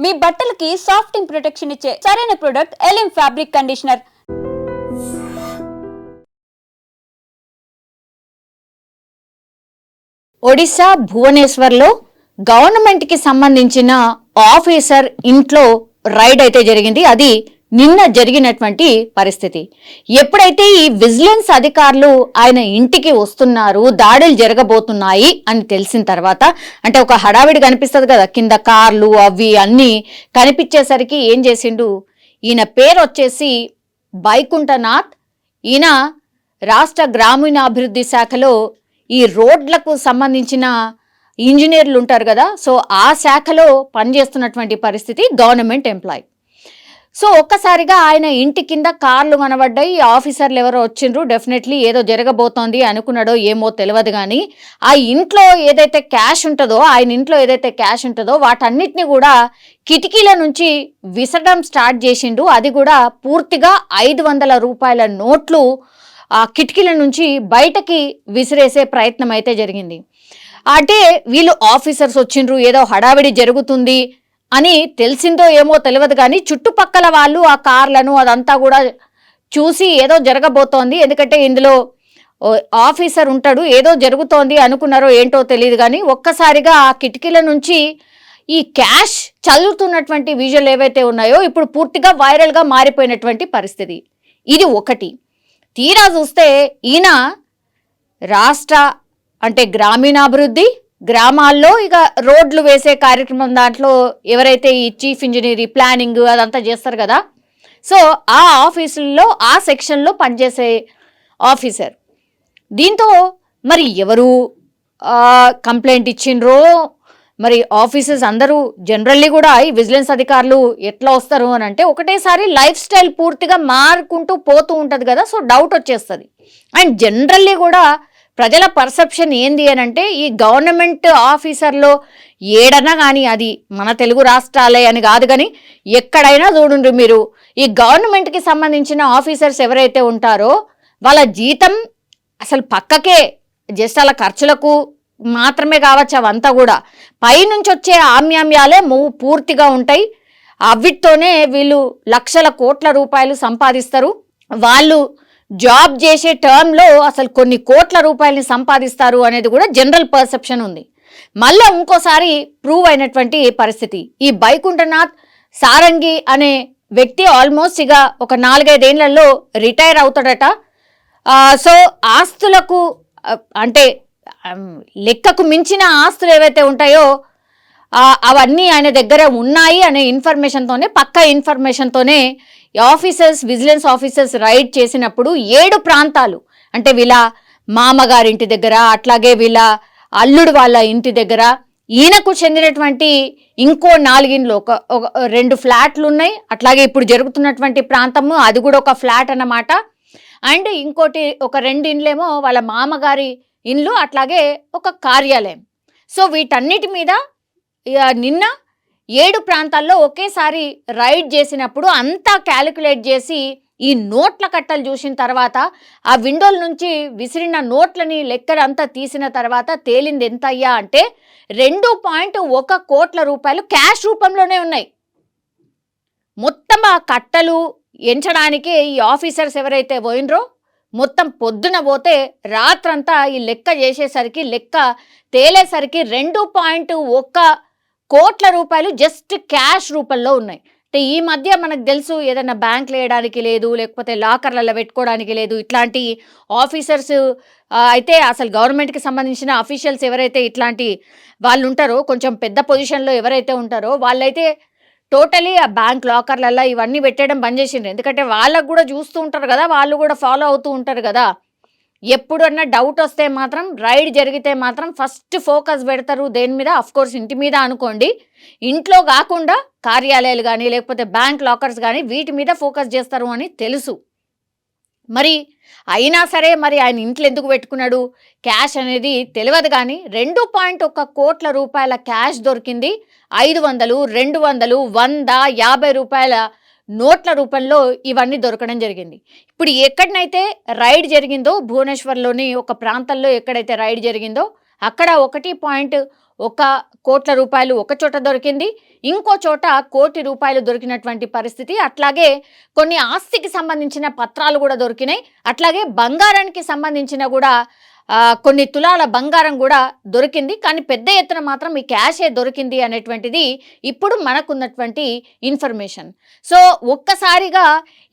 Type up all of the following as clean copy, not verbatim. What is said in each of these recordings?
మీ బట్టలకి సాఫ్టింగ్ ప్రొటెక్షన్ ఇచ్చే సరైన ప్రొడక్ట్ ఎలిమ్ ఫ్యాబ్రిక్ కండిషనర్. ఒడిశా భువనేశ్వర్లో గవర్నమెంట్కి సంబంధించిన ఆఫీసర్ ఇంట్లో రైడ్ అయితే జరిగింది. అది నిన్న జరిగినటువంటి పరిస్థితి. ఎప్పుడైతే ఈ విజిలెన్స్ అధికారులు ఆయన ఇంటికి వస్తున్నారు, దాడులు జరగబోతున్నాయి అని తెలిసిన తర్వాత, అంటే ఒక హడావిడి కనిపిస్తుంది కదా, కింద కార్లు అవి అన్నీ కనిపించేసరికి ఏం చేసిండు, ఈయన పేరు వచ్చేసి వైకుంఠనాథ్. ఈయన రాష్ట్ర గ్రామీణాభివృద్ధి శాఖలో ఈ రోడ్లకు సంబంధించిన ఇంజనీర్లు ఉంటారు కదా, సో ఆ శాఖలో పనిచేస్తున్నటువంటి పరిస్థితి, గవర్నమెంట్ ఎంప్లాయీ. సో ఒక్కసారిగా ఆయన ఇంటి కింద కార్లు కనబడ్డాయి, ఆఫీసర్లు ఎవరో వచ్చిండ్రు, డెఫినెట్లీ ఏదో జరగబోతోంది అనుకున్నాడో ఏమో తెలియదు. కానీ ఆ ఇంట్లో ఏదైతే క్యాష్ ఉంటుందో, ఆయన ఇంట్లో ఏదైతే క్యాష్ ఉంటుందో వాటన్నిటిని కూడా కిటికీల నుంచి విసరడం స్టార్ట్ చేసిండు. అది కూడా పూర్తిగా 500 రూపాయల నోట్లు ఆ కిటికీల నుంచి బయటకి విసిరేసే ప్రయత్నం అయితే జరిగింది. అంటే వీళ్ళు ఆఫీసర్స్ వచ్చిండ్రు, ఏదో హడావిడి జరుగుతుంది అని తెలిసిందో ఏమో తెలియదు. కానీ చుట్టుపక్కల వాళ్ళు ఆ కార్లను అదంతా కూడా చూసి ఏదో జరగబోతోంది, ఎందుకంటే ఇందులో ఆఫీసర్ ఉంటాడు, ఏదో జరుగుతోంది అనుకున్నారో ఏంటో తెలియదు. కానీ ఒక్కసారిగా ఆ కిటికీల నుంచి ఈ క్యాష్ చల్లుతున్నటువంటి విజువల్ ఏవైతే ఉన్నాయో ఇప్పుడు పూర్తిగా వైరల్గా మారిపోయినటువంటి పరిస్థితి. ఇది ఒకటి. తీరా చూస్తే ఈయన రాష్ట్ర అంటే గ్రామీణాభివృద్ధి, గ్రామాల్లో ఇక రోడ్లు వేసే కార్యక్రమం, దాంట్లో ఎవరైతే ఈ చీఫ్ ఇంజనీర్ ప్లానింగ్ అదంతా చేస్తారు కదా, సో ఆ ఆఫీసుల్లో ఆ సెక్షన్లో పనిచేసే ఆఫీసర్. దీంతో మరి ఎవరు కంప్లైంట్ ఇచ్చిండ్రో, మరి ఆఫీసర్స్ అందరూ జనరల్లీ కూడా ఈ విజిలెన్స్ అధికారులు ఎట్లా వస్తారు అని అంటే ఒకటేసారి లైఫ్ స్టైల్ పూర్తిగా మారుకుంటూ పోతూ ఉంటుంది కదా, సో డౌట్ వచ్చేస్తుంది. అండ్ జనరల్లీ కూడా ప్రజల పర్సెప్షన్ ఏంది అని అంటే ఈ గవర్నమెంట్ ఆఫీసర్లో ఏడన్నా కానీ, అది మన తెలుగు రాష్ట్రాలే అని కాదు కానీ ఎక్కడైనా చూడండి మీరు, ఈ గవర్నమెంట్కి సంబంధించిన ఆఫీసర్స్ ఎవరైతే ఉంటారో వాళ్ళ జీతం అసలు పక్కకే, జస్ట్ అలా ఖర్చులకు మాత్రమే కావచ్చు, అవంతా కూడా పైనుంచి వచ్చే ఆమ్యామ్యాలే పూర్తిగా ఉంటాయి. అవిటితోనే వీళ్ళు లక్షల కోట్ల రూపాయలు సంపాదిస్తారు. వాళ్ళు జాబ్ చేసే టర్మ్లో అసలు కొన్ని కోట్ల రూపాయలని సంపాదిస్తారు అనేది కూడా జనరల్ పర్సెప్షన్ ఉంది. మళ్ళీ ఇంకోసారి ప్రూవ్ అయినటువంటి పరిస్థితి. ఈ వైకుంఠనాథ్ సారంగి అనే వ్యక్తి ఆల్మోస్ట్ ఇక ఒక 4-5 ఏళ్లలో రిటైర్ అవుతాడట. సో ఆస్తులకు అంటే లెక్కకు మించిన ఆస్తులు ఏవైతే ఉంటాయో అవన్నీ ఆయన దగ్గర ఉన్నాయి అనే ఇన్ఫర్మేషన్తోనే, పక్కా ఇన్ఫర్మేషన్తోనే ఆఫీసర్స్, విజిలెన్స్ ఆఫీసర్స్ రైడ్ చేసినప్పుడు 7 ప్రాంతాలు, అంటే వీళ్ళ మామగారింటి దగ్గర, అట్లాగే వీళ్ళ అల్లుడు వాళ్ళ ఇంటి దగ్గర, ఈయనకు చెందినటువంటి ఇంకో 4 ఇండ్లు, ఒక 2 ఫ్లాట్లు ఉన్నాయి. అట్లాగే ఇప్పుడు జరుగుతున్నటువంటి ప్రాంతము అది కూడా ఒక ఫ్లాట్ అన్నమాట. అండ్ ఇంకోటి ఒక 2 ఇండ్లేమో వాళ్ళ మామగారి ఇండ్లు, అట్లాగే ఒక కార్యాలయం. సో వీటన్నిటి మీద నిన్న 7 ప్రాంతాల్లో ఒకేసారి రైడ్ చేసినప్పుడు అంతా క్యాలిక్యులేట్ చేసి ఈ నోట్ల కట్టలు చూసిన తర్వాత, ఆ విండోల నుంచి విసిరిన నోట్లని లెక్కలంతా తీసిన తర్వాత తేలింది ఎంత అయ్యా అంటే 2.1 కోట్ల రూపాయలు క్యాష్ రూపంలోనే ఉన్నాయి. మొత్తం ఆ కట్టలు ఎంచడానికి ఈ ఆఫీసర్స్ ఎవరైతే పోయినరో మొత్తం పొద్దున పోతే రాత్రంతా ఈ లెక్క చేసేసరికి, లెక్క తేలేసరికి 2.1 కోట్ల రూపాయలు జస్ట్ క్యాష్ రూపంలో ఉన్నాయి. అంటే ఈ మధ్య మనకు తెలుసు, ఏదైనా బ్యాంకులు వేయడానికి లేదు, లేకపోతే లాకర్లలో పెట్టుకోవడానికి లేదు, ఇట్లాంటి ఆఫీసర్స్ అయితే అసలు గవర్నమెంట్కి సంబంధించిన అఫీషియల్స్ ఎవరైతే ఇట్లాంటి వాళ్ళు ఉంటారో, కొంచెం పెద్ద పొజిషన్లో ఎవరైతే ఉంటారో వాళ్ళైతే టోటలీ ఆ బ్యాంక్ లాకర్లలో ఇవన్నీ పెట్టడం బంద్ చేసిండ్రు. ఎందుకంటే వాళ్ళకు కూడా చూస్తూ ఉంటారు కదా, వాళ్ళు కూడా ఫాలో అవుతూ ఉంటారు కదా. ఎప్పుడన్నా డౌట్ వస్తే మాత్రం, రైడ్ జరిగితే మాత్రం ఫస్ట్ ఫోకస్ పెడతారు దేని మీద, అఫ్కోర్స్ ఇంటి మీద అనుకోండి, ఇంట్లో కాకుండా కార్యాలయాలు కానీ లేకపోతే బ్యాంక్ లాకర్స్ కానీ వీటి మీద ఫోకస్ చేస్తారు అని తెలుసు. మరి అయినా సరే మరి ఆయన ఇంట్లో ఎందుకు పెట్టుకున్నాడు క్యాష్ అనేది తెలియదు. కానీ 2.1 కోట్ల రూపాయల క్యాష్ దొరికింది. 500, 200, 100, 50 రూపాయల నోట్ల రూపంలో ఇవన్నీ దొరకడం జరిగింది. ఇప్పుడు ఎక్కడనైతే రైడ్ జరిగిందో, భువనేశ్వర్లోని ఒక ప్రాంతంలో ఎక్కడైతే రైడ్ జరిగిందో అక్కడ ₹1 కోట్ల ఒక చోట దొరికింది, ఇంకో చోట ₹1 కోటి దొరికినటువంటి పరిస్థితి. అట్లాగే కొన్ని ఆస్తికి సంబంధించిన పత్రాలు కూడా దొరికినాయి. అట్లాగే బంగారానికి సంబంధించిన కూడా కొన్ని తులాల బంగారం కూడా దొరికింది. కానీ పెద్ద ఎత్తున మాత్రం ఈ క్యాషే దొరికింది అనేటువంటిది ఇప్పుడు మనకున్నటువంటి ఇన్ఫర్మేషన్. సో ఒక్కసారిగా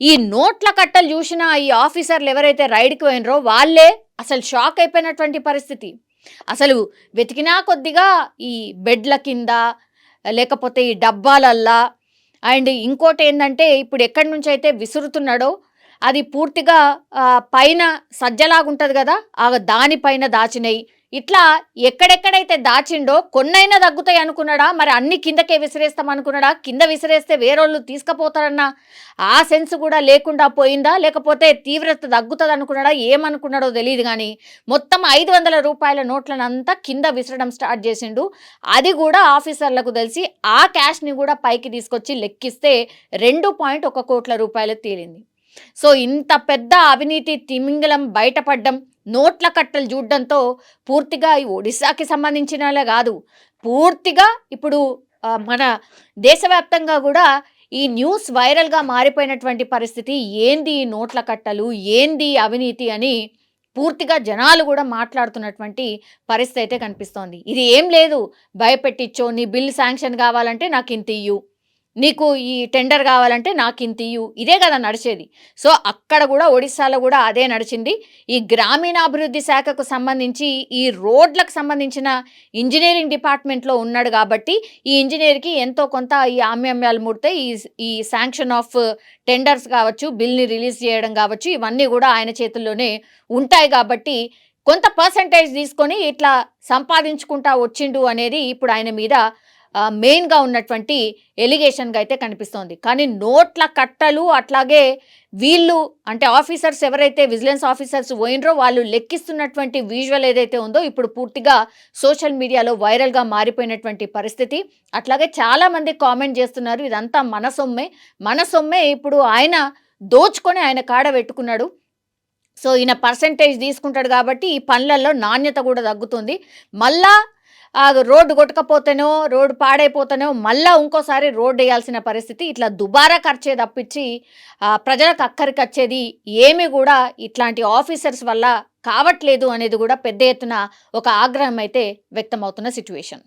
ఈ నోట్ల కట్టలు చూసిన ఈ ఆఫీసర్లు ఎవరైతే రైడ్కి పోయినరో వాళ్ళే అసలు షాక్ అయిపోయినటువంటి పరిస్థితి. అసలు వెతికినా కొద్దిగా ఈ బెడ్ల కింద, లేకపోతే ఈ డబ్బాలల్లా, అండ్ ఇంకోటి ఏంటంటే ఇప్పుడు ఎక్కడి నుంచి అయితే విసురుతున్నాడో అది పూర్తిగా పైన సజ్జలాగుంటుంది కదా, దానిపైన దాచినాయి. ఇట్లా ఎక్కడెక్కడైతే దాచిండో కొన్నైనా తగ్గుతాయి అనుకున్నాడా, మరి అన్ని కిందకే విసిరేస్తాం అనుకున్నాడా, కింద విసిరేస్తే వేరేళ్ళు తీసుకుపోతారన్న ఆ సెన్స్ కూడా లేకుండా పోయిందా, లేకపోతే తీవ్రత తగ్గుతుంది అనుకున్నాడా, ఏమనుకున్నాడో తెలియదు. కానీ మొత్తం ₹500 నోట్లను అంతా కింద విసరడం స్టార్ట్ చేసిండు. అది కూడా ఆఫీసర్లకు తెలిసి ఆ క్యాష్ని కూడా పైకి తీసుకొచ్చి లెక్కిస్తే ₹2.1 కోట్ల తేలింది. సో ఇంత పెద్ద అవినీతి తిమింగలం బయటపడ్డం, నోట్ల కట్టలు చూడడంతో పూర్తిగా ఈ ఒడిశాకి సంబంధించినలే కాదు, పూర్తిగా ఇప్పుడు మన దేశవ్యాప్తంగా కూడా ఈ న్యూస్ వైరల్గా మారిపోయినటువంటి పరిస్థితి. ఏంది ఈ నోట్ల కట్టలు, ఏంది అవినీతి అని పూర్తిగా జనాలు కూడా మాట్లాడుతున్నటువంటి పరిస్థితి అయితే కనిపిస్తోంది. ఇది ఏం లేదు, భయపెట్టించో నీ బిల్ శాంక్షన్ కావాలంటే నాకు ఇంత ఇయ్యు, నీకు ఈ టెండర్ కావాలంటే నాకు ఇంత ఇయ్యు, ఇదే కదా నడిచేది. సో అక్కడ కూడా ఒడిశాలో కూడా అదే నడిచింది. ఈ గ్రామీణాభివృద్ధి శాఖకు సంబంధించి ఈ రోడ్లకు సంబంధించిన ఇంజనీరింగ్ డిపార్ట్మెంట్లో ఉన్నాడు కాబట్టి ఈ ఇంజనీర్కి ఎంతో కొంత ఈ ఆమ్యామ్యాలు ముడితే ఈ శాంక్షన్ ఆఫ్ టెండర్స్ కావచ్చు, బిల్ని రిలీజ్ చేయడం కావచ్చు, ఇవన్నీ కూడా ఆయన చేతుల్లోనే ఉంటాయి. కాబట్టి కొంత పర్సంటేజ్ తీసుకొని ఇట్లా సంపాదించుకుంటా వచ్చిండు అనేది ఇప్పుడు ఆయన మీద మెయిన్గా ఉన్నటువంటి ఎలిగేషన్గా అయితే కనిపిస్తోంది. కానీ నోట్ల కట్టలు అట్లాగే వీళ్ళు అంటే ఆఫీసర్స్ ఎవరైతే విజిలెన్స్ ఆఫీసర్స్ పోయినరో వాళ్ళు లెక్కిస్తున్నటువంటి విజువల్ ఏదైతే ఉందో ఇప్పుడు పూర్తిగా సోషల్ మీడియాలో వైరల్గా మారిపోయినటువంటి పరిస్థితి. అట్లాగే చాలామంది కామెంట్ చేస్తున్నారు, ఇదంతా మన సొమ్మే ఇప్పుడు ఆయన దోచుకొని ఆయన కాడ పెట్టుకున్నాడు. సో ఈయన పర్సంటేజ్ తీసుకుంటాడు కాబట్టి ఈ పనులలో నాణ్యత కూడా తగ్గుతుంది. మళ్ళా రోడ్డు కొట్టకపోతేనో, రోడ్డు పాడైపోతేనో మళ్ళీ ఇంకోసారి రోడ్డు వేయాల్సిన పరిస్థితి. ఇట్లా దుబారా ఖర్చే తప్పించి ప్రజలకు అక్కరికి వచ్చేది ఏమీ కూడా ఇట్లాంటి ఆఫీసర్స్ వల్ల కావట్లేదు అనేది కూడా పెద్ద ఎత్తున ఒక ఆగ్రహం అయితే వ్యక్తమవుతున్న సిచ్యువేషన్.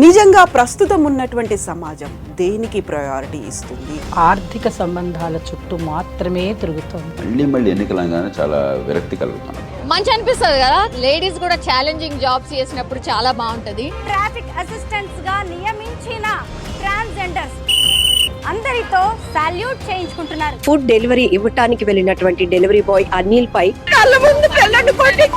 నిజంగా ప్రస్తుతం ఉన్నటువంటి సమాజం దేనికి ప్రయారిటీ ఇస్తుంది? ఆర్థిక సంబంధాల చుట్టూ మాత్రమే తిరుగుతుంది. మళ్ళీ ఎన్నికలంగానే చాలా విరక్తి కలుగుతాం. మంచి అనిపిస్తుంది కదా, లేడీస్ కూడా ఛాలెంజింగ్ జాబ్స్ చేసినప్పుడు చాలా బాగుంటది. ట్రాఫిక్ అసిస్టెంట్స్ గా నియమించిన ట్రాన్స్జెండర్స్ అందరితో సాల్యూట్ చేయించుకుంటున్నారు. ఫుడ్ డెలివరీ ఇవ్వటానికి వెళ్ళినటువంటి డెలివరీ బాయ్ అనిల్ పై కళ్ళ ముందు పెళ్ళండి కొట్టి